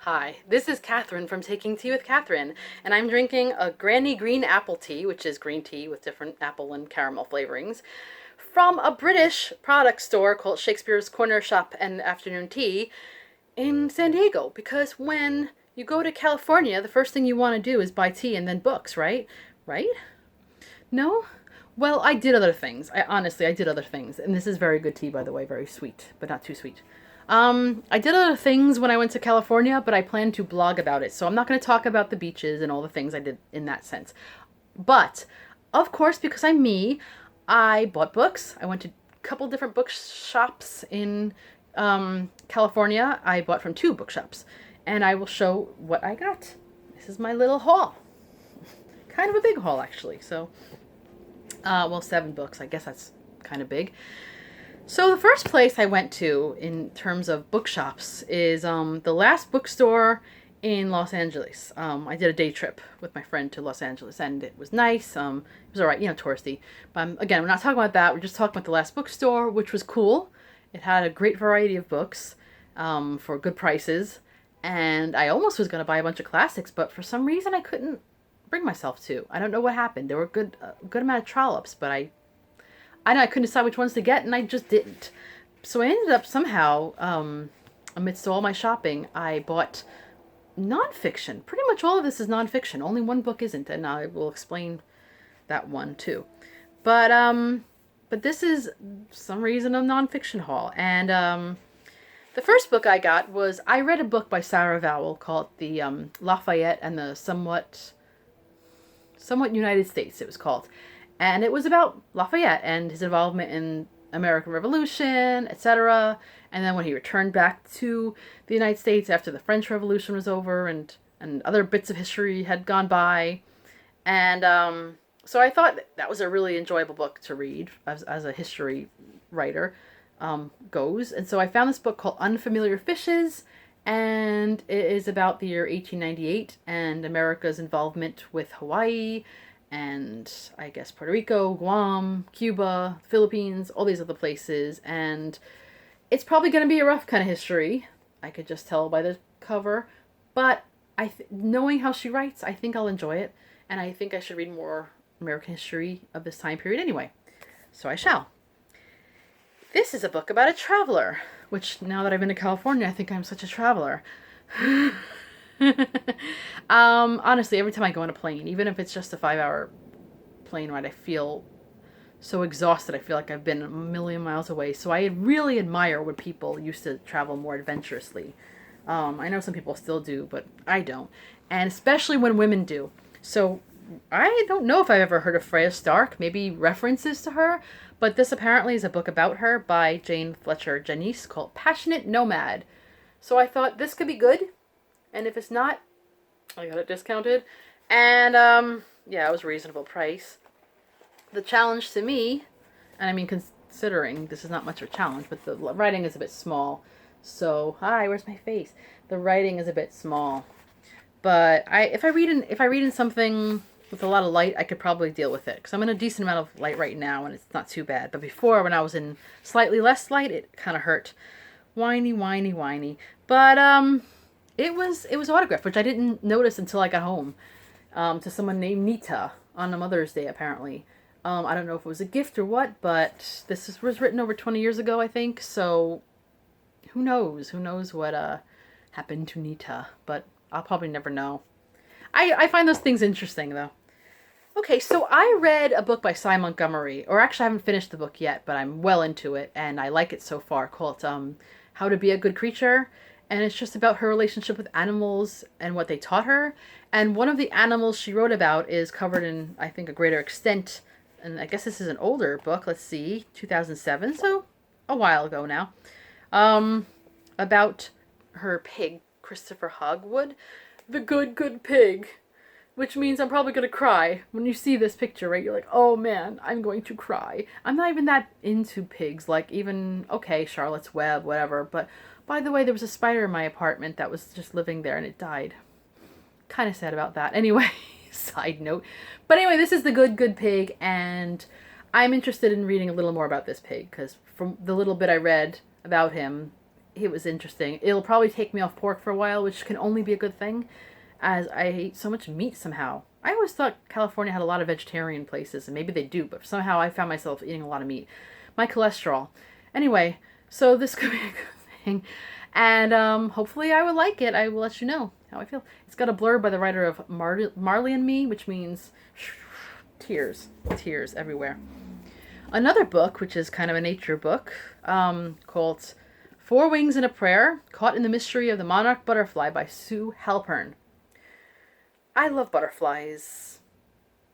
Hi, this is Catherine from Taking Tea with Catherine, and I'm drinking a Granny Green Apple Tea, which is green tea with different apple and caramel flavorings, from a British product store called Shakespeare's Corner Shop and Afternoon Tea in San Diego. Because when you go to California, the first thing you want to do is buy tea and then books, right? Right? No? Well, I did other things. I did other things. And this is very good tea, by the way, very sweet, but not too sweet. I did other things when I went to California, but I plan to blog about it. So I'm not going to talk about the beaches and all the things I did in that sense. But, of course, because I'm me, I bought books. I went to a couple different bookshops in California. I bought from two bookshops. And I will show what I got. This is my little haul. Kind of a big haul, actually. So, well, 7 books. I guess that's kind of big. So the first place I went to in terms of bookshops is the last bookstore in Los Angeles. I did a day trip with my friend to Los Angeles, and it was nice. It was all right, touristy. But again, we're not talking about that. We're just talking about the last bookstore, which was cool. It had a great variety of books for good prices, and I almost was going to buy a bunch of classics, but for some reason I couldn't bring myself to. I don't know what happened. There were good amount of trollops, but I know I couldn't decide which ones to get, and I just didn't. So I ended up somehow, amidst all my shopping, I bought nonfiction. Pretty much all of this is nonfiction. Only one book isn't, and I will explain that one too. But this is some reason a nonfiction haul. And the first book I got was, I read a book by Sarah Vowell called The Lafayette and the Somewhat United States, it was called. And it was about Lafayette and his involvement in American Revolution, etc. And then when he returned back to the United States after the French Revolution was over and other bits of history had gone by. And so I thought that was a really enjoyable book to read as a history writer goes. And so I found this book called Unfamiliar Fishes, and it is about the year 1898 and America's involvement with Hawaii and I guess Puerto Rico, Guam, Cuba, Philippines, all these other places. And it's probably going to be a rough kind of history. I could just tell by the cover. But knowing how she writes, I think I'll enjoy it. And I think I should read more American history of this time period anyway. So I shall. This is a book about a traveler, which now that I've been to California, I think I'm such a traveler. Honestly, every time I go on a plane, even if it's just a 5-hour plane ride, I feel so exhausted. I feel like I've been a million miles away. So I really admire when people used to travel more adventurously. I know some people still do, but I don't. And especially when women do. So I don't know if I've ever heard of Freya Stark, maybe references to her, but this apparently is a book about her by Jane Fletcher Janice called Passionate Nomad. So I thought this could be good. And if it's not, I got it discounted. And, yeah, it was a reasonable price. The challenge to me, and I mean, considering this is not much of a challenge, but the writing is a bit small. So, hi, where's my face? The writing is a bit small. But if I read in something with a lot of light, I could probably deal with it. Because I'm in a decent amount of light right now, and it's not too bad. But before, when I was in slightly less light, it kind of hurt. Whiny, whiny, whiny. But, it was autographed, which I didn't notice until I got home, to someone named Nita on a Mother's Day, apparently. I don't know if it was a gift or what, but this was written over 20 years ago, I think, so who knows? Who knows what happened to Nita, but I'll probably never know. I find those things interesting, though. Okay, so I read a book by Cy Montgomery, or actually I haven't finished the book yet, but I'm well into it, and I like it so far, called How to Be a Good Creature. And it's just about her relationship with animals and what they taught her. And one of the animals she wrote about is covered in, I think, a greater extent. And I guess this is an older book. Let's see, 2007, so a while ago now. About her pig, Christopher Hogwood. The good pig. Which means I'm probably going to cry. When you see this picture, right, you're like, oh man, I'm going to cry. I'm not even that into pigs. Like, even, okay, Charlotte's Web, whatever, but by the way, there was a spider in my apartment that was just living there and it died. Kind of sad about that. Anyway, side note. But anyway, this is the good pig, and I'm interested in reading a little more about this pig, because from the little bit I read about him, it was interesting. It'll probably take me off pork for a while, which can only be a good thing, as I ate so much meat somehow. I always thought California had a lot of vegetarian places, and maybe they do, but somehow I found myself eating a lot of meat. My cholesterol. Anyway, so this could be a good thing, and hopefully I will like it. I will let you know how I feel. It's got a blurb by the writer of Marley and Me, which means tears, tears everywhere. Another book, which is kind of a nature book, called Four Wings and a Prayer, Caught in the Mystery of the Monarch Butterfly by Sue Halpern. I love butterflies.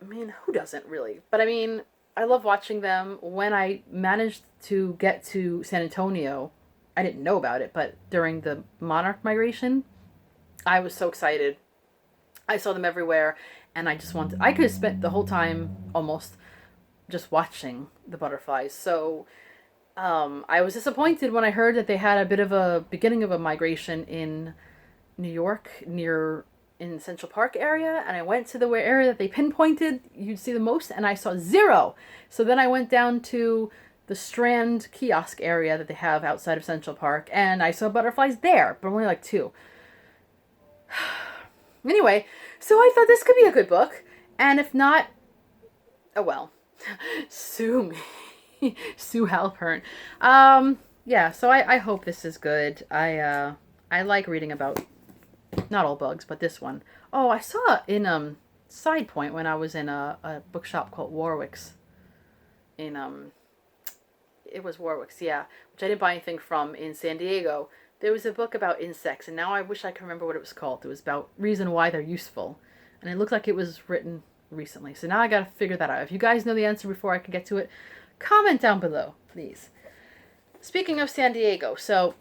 I mean, who doesn't really? But I mean, I love watching them. When I managed to get to San Antonio, I didn't know about it, but during the monarch migration, I was so excited. I saw them everywhere, and I could have spent the whole time almost just watching the butterflies. So I was disappointed when I heard that they had a bit of a beginning of a migration in New York in Central Park area, and I went to the area that they pinpointed you'd see the most, and I saw zero. So then I went down to the Strand kiosk area that they have outside of Central Park, and I saw butterflies there, but only like two. Anyway, so I thought this could be a good book, and if not, oh well. Sue me. Sue Halpern. Yeah, so I hope this is good. I like reading about, not all bugs, but this one. Oh, I saw it in Side Point when I was in a bookshop called Warwick's. It was Warwick's, yeah, which I didn't buy anything from in San Diego. There was a book about insects, and now I wish I could remember what it was called. It was about reason why they're useful, and it looked like it was written recently. So now I gotta figure that out. If you guys know the answer before I can get to it, comment down below, please. Speaking of San Diego, so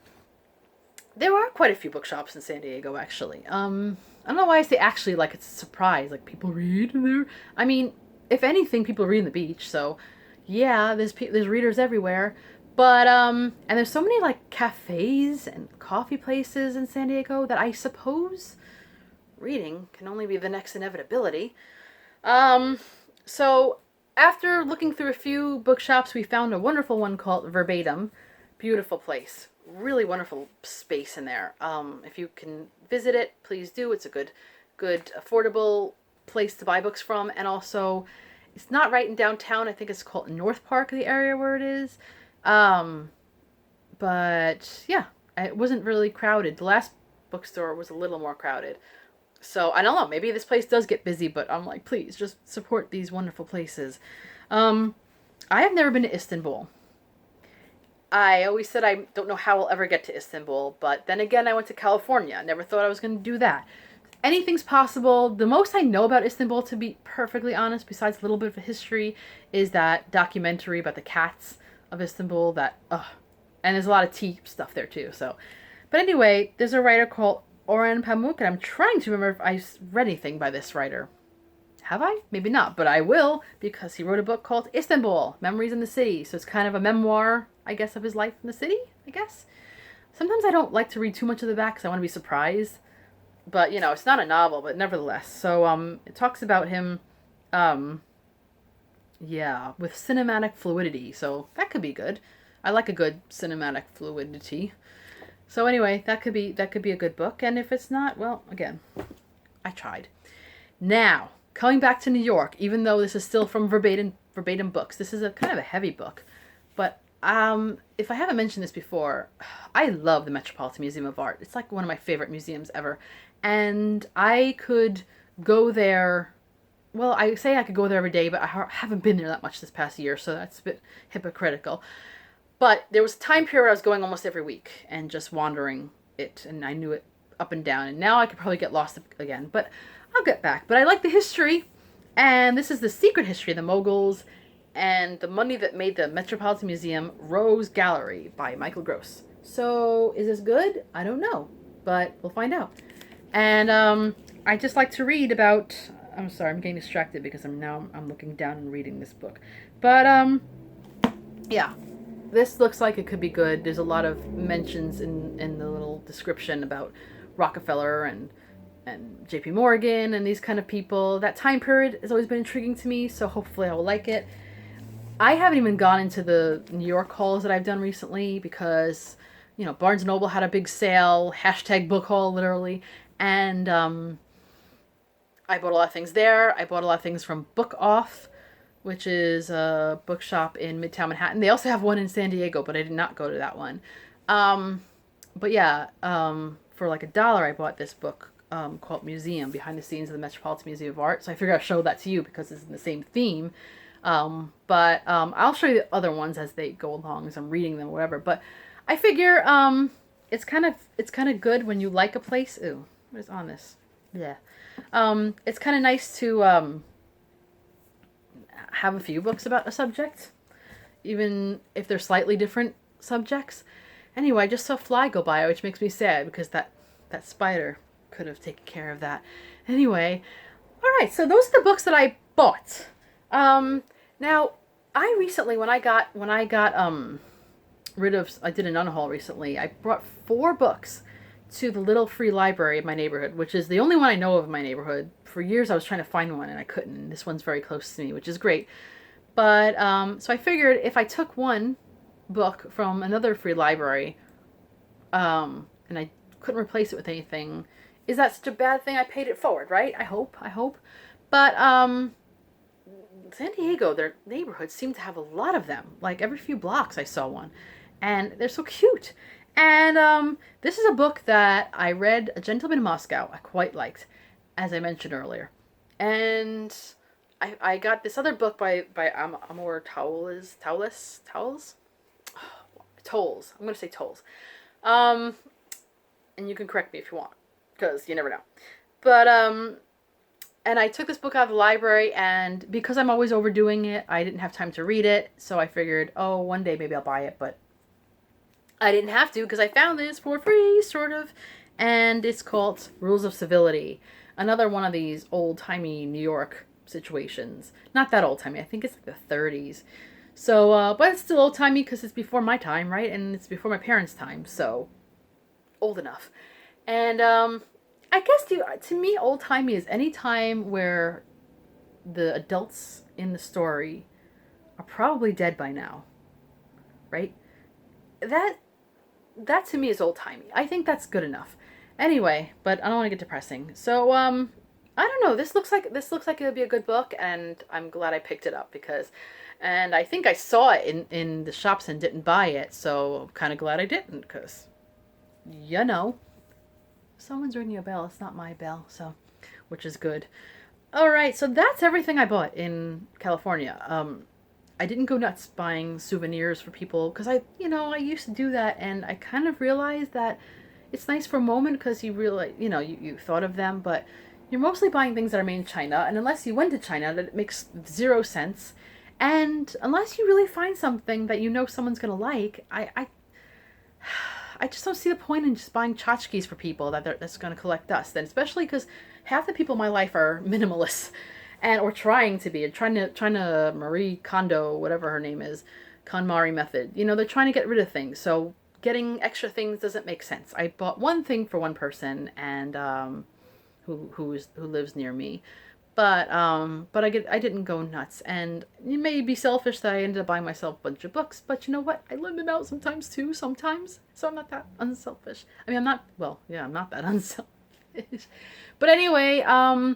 there are quite a few bookshops in San Diego, actually. I don't know why I say actually like it's a surprise. Like, people read in there. I mean, if anything, people read in the beach, so yeah, there's readers everywhere. But, and there's so many, like, cafes and coffee places in San Diego that I suppose reading can only be the next inevitability. So after looking through a few bookshops, we found a wonderful one called Verbatim. Beautiful place. Really wonderful space in there. If you can visit it, please do. It's a good, affordable place to buy books from. And also, it's not right in downtown. I think it's called North Park, the area where it is. But yeah, it wasn't really crowded. The last bookstore was a little more crowded. So I don't know, maybe this place does get busy, but I'm like, please just support these wonderful places. I have never been to Istanbul. I always said I don't know how I'll ever get to Istanbul, but then again, I went to California. I never thought I was going to do that. Anything's possible. The most I know about Istanbul, to be perfectly honest, besides a little bit of a history, is that documentary about the cats of Istanbul and there's a lot of tea stuff there too. So, but anyway, there's a writer called Orhan Pamuk, and I'm trying to remember if I read anything by this writer. Have I? Maybe not, but I will, because he wrote a book called Istanbul Memories in the City. So it's kind of a memoir, I guess, of his life in the city, I guess. Sometimes I don't like to read too much of the back because I want to be surprised. But, you know, it's not a novel, but nevertheless. So it talks about him, with cinematic fluidity. So that could be good. I like a good cinematic fluidity. So anyway, that could be a good book. And if it's not, well, again, I tried. Now, coming back to New York, even though this is still from verbatim books, this is a kind of a heavy book. But if I haven't mentioned this before, I love the Metropolitan Museum of Art. It's like one of my favorite museums ever. And I could go there. Well, I say I could go there every day, but I haven't been there that much this past year, so that's a bit hypocritical. But there was a time period where I was going almost every week and just wandering it, and I knew it up and down. And now I could probably get lost again, but I'll get back. But I like the history, and this is The Secret History of the Moguls and the Money That Made the Metropolitan Museum Rose Gallery by Michael Gross. So, is this good? I don't know, but we'll find out. And I just like to read about... I'm sorry, I'm getting distracted because I'm looking down and reading this book. But, yeah. This looks like it could be good. There's a lot of mentions in the little description about Rockefeller and JP Morgan and these kind of people. That time period has always been intriguing to me, so hopefully I will like it. I haven't even gone into the New York hauls that I've done recently because Barnes & Noble had a big sale, hashtag book haul, literally. And I bought a lot of things there. I bought a lot of things from Book Off, which is a bookshop in Midtown Manhattan. They also have one in San Diego, but I did not go to that one. But yeah, for like $1, I bought this book called Museum, Behind the Scenes of the Metropolitan Museum of Art. So I figured I'd show that to you because it's in the same theme. But I'll show you the other ones as they go along, as I'm reading them or whatever. But I figure it's kind of good when you like a place. Ooh, what is on this? Yeah. It's kind of nice to have a few books about a subject, even if they're slightly different subjects. Anyway, I just saw a fly go by, which makes me sad because that spider could have taken care of that. Anyway, all right, so those are the books that I bought. Now, I recently, when I got rid of, I did an unhaul recently, I brought 4 books to the little free library of my neighborhood, which is the only one I know of in my neighborhood. For years I was trying to find one and I couldn't. This one's very close to me, which is great. But, so I figured if I took one book from another free library, and I couldn't replace it with anything, is that such a bad thing? I paid it forward, right? I hope. But, San Diego, their neighborhoods seem to have a lot of them. Like every few blocks I saw one. And they're so cute. And this is a book that I read, A Gentleman in Moscow, I quite liked, as I mentioned earlier. And I got this other book by Amor Towles. I'm going to say Towles. And you can correct me if you want, because you never know. But, and I took this book out of the library, and because I'm always overdoing it, I didn't have time to read it. So I figured, oh, one day maybe I'll buy it, but I didn't have to because I found this for free, sort of. And it's called Rules of Civility. Another one of these old-timey New York situations. Not that old-timey. I think it's like the 30s. So, but it's still old-timey because it's before my time, right? And it's before my parents' time, so old enough. And I guess to me, old-timey is any time where the adults in the story are probably dead by now, right? That to me is old-timey. I think that's good enough. Anyway, but I don't want to get depressing. So, I don't know. This looks like it would be a good book, and I'm glad I picked it up and I think I saw it in the shops and didn't buy it, so I'm kind of glad I didn't, because, someone's ringing a bell. It's not my bell, so, which is good. All right, so that's everything I bought in California. I didn't go nuts buying souvenirs for people because I used to do that, and I kind of realized that it's nice for a moment because you realize, you thought of them, but you're mostly buying things that are made in China, and unless you went to China, that makes 0 sense. And unless you really find something that someone's going to like, I just don't see the point in just buying tchotchkes for people that's going to collect dust. And especially because half the people in my life are minimalists. Or trying to be, trying to Marie Kondo, whatever her name is, KonMari method. They're trying to get rid of things. So getting extra things doesn't make sense. I bought one thing for one person, and who lives near me, but I didn't go nuts. And it may be selfish that I ended up buying myself a bunch of books, but you know what? I lend them out sometimes too. So I'm not that unselfish. I mean, I'm not that unselfish. But anyway, I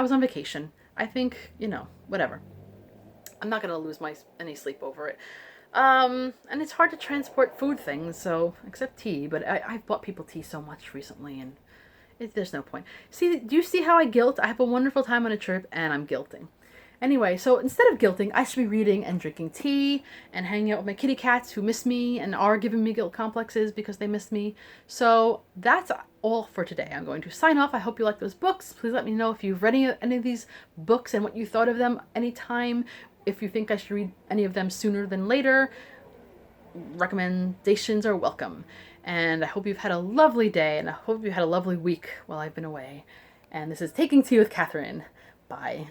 was on vacation. I think, whatever. I'm not going to lose any sleep over it. And it's hard to transport food things, so, except tea, but I've bought people tea so much recently, and there's no point. See, do you see how I guilt? I have a wonderful time on a trip, and I'm guilting. Anyway, so instead of guilting, I should be reading and drinking tea and hanging out with my kitty cats who miss me and are giving me guilt complexes because they miss me. So that's all for today. I'm going to sign off. I hope you like those books. Please let me know if you've read any of these books and what you thought of them anytime. If you think I should read any of them sooner than later, recommendations are welcome. And I hope you've had a lovely day, and I hope you had a lovely week while I've been away. And this is Taking Tea with Catherine. Bye.